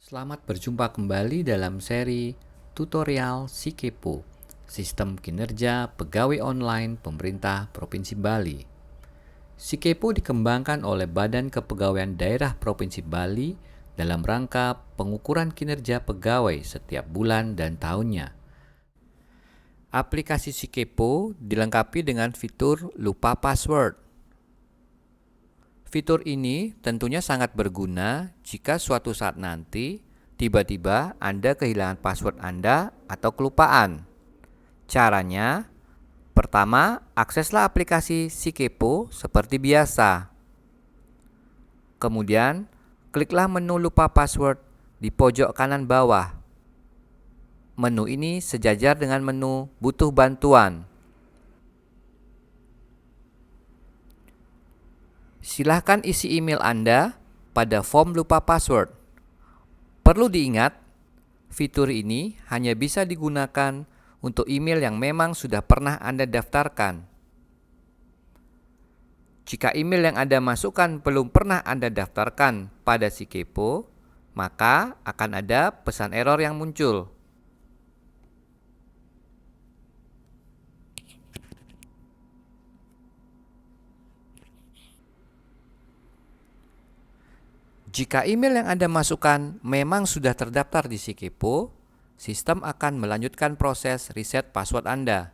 Selamat berjumpa kembali dalam seri tutorial Sikepo, Sistem Kinerja Pegawai Online Pemerintah Provinsi Bali. Sikepo dikembangkan oleh Badan Kepegawaian Daerah Provinsi Bali dalam rangka pengukuran kinerja pegawai setiap bulan dan tahunnya. Aplikasi Sikepo dilengkapi dengan fitur lupa password. Fitur ini tentunya sangat berguna jika suatu saat nanti tiba-tiba Anda kehilangan password Anda atau kelupaan. Caranya, pertama, akseslah aplikasi Sikepo seperti biasa. Kemudian, kliklah menu lupa password di pojok kanan bawah. Menu ini sejajar dengan menu butuh bantuan. Silahkan isi email Anda pada form lupa password. Perlu diingat, fitur ini hanya bisa digunakan untuk email yang memang sudah pernah Anda daftarkan. Jika email yang Anda masukkan belum pernah Anda daftarkan pada Sikepo, maka akan ada pesan error yang muncul. Jika email yang Anda masukkan memang sudah terdaftar di Sikepo, sistem akan melanjutkan proses reset password Anda.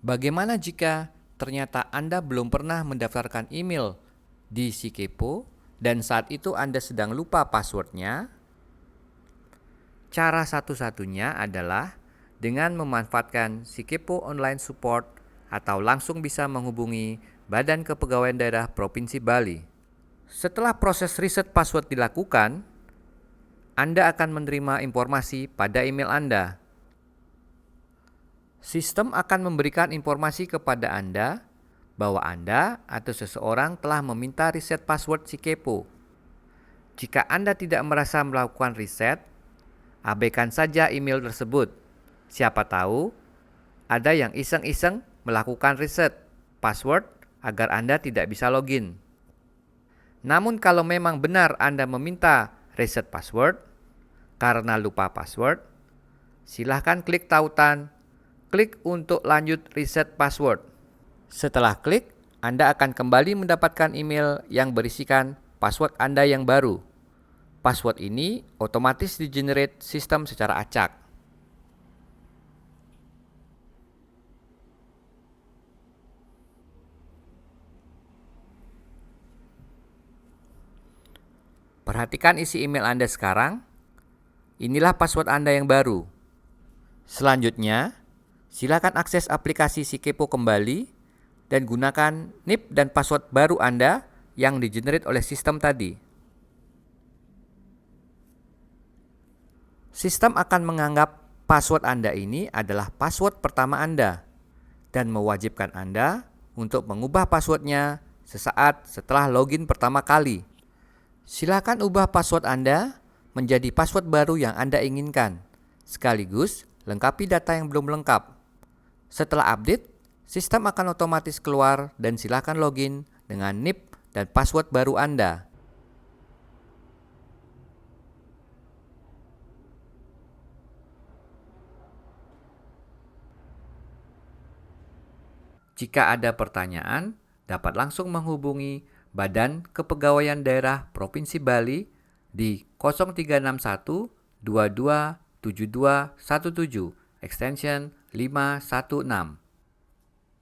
Bagaimana jika ternyata Anda belum pernah mendaftarkan email di Sikepo dan saat itu Anda sedang lupa passwordnya? Cara satu-satunya adalah dengan memanfaatkan Sikepo Online Support atau langsung bisa menghubungi Badan Kepegawaian Daerah Provinsi Bali. Setelah proses reset password dilakukan, Anda akan menerima informasi pada email Anda. Sistem akan memberikan informasi kepada Anda bahwa Anda atau seseorang telah meminta reset password Sikepo. Jika Anda tidak merasa melakukan reset, abaikan saja email tersebut. Siapa tahu ada yang iseng-iseng melakukan reset password agar Anda tidak bisa login. Namun kalau memang benar Anda meminta reset password karena lupa password, silahkan klik tautan "Klik untuk lanjut reset password". Setelah klik, Anda akan kembali mendapatkan email yang berisikan password Anda yang baru. Password ini otomatis di-generate sistem secara acak. Perhatikan isi email Anda sekarang. Inilah password Anda yang baru. Selanjutnya, silakan akses aplikasi Sikepo kembali dan gunakan NIP dan password baru Anda yang di-generate oleh sistem tadi. Sistem akan menganggap password Anda ini adalah password pertama Anda dan mewajibkan Anda untuk mengubah passwordnya sesaat setelah login pertama kali. Silakan ubah password Anda menjadi password baru yang Anda inginkan, sekaligus lengkapi data yang belum lengkap. Setelah update, sistem akan otomatis keluar dan silakan login dengan NIP dan password baru Anda. Jika ada pertanyaan, dapat langsung menghubungi Badan Kepegawaian Daerah Provinsi Bali di 0361 22 72 17 extension 516.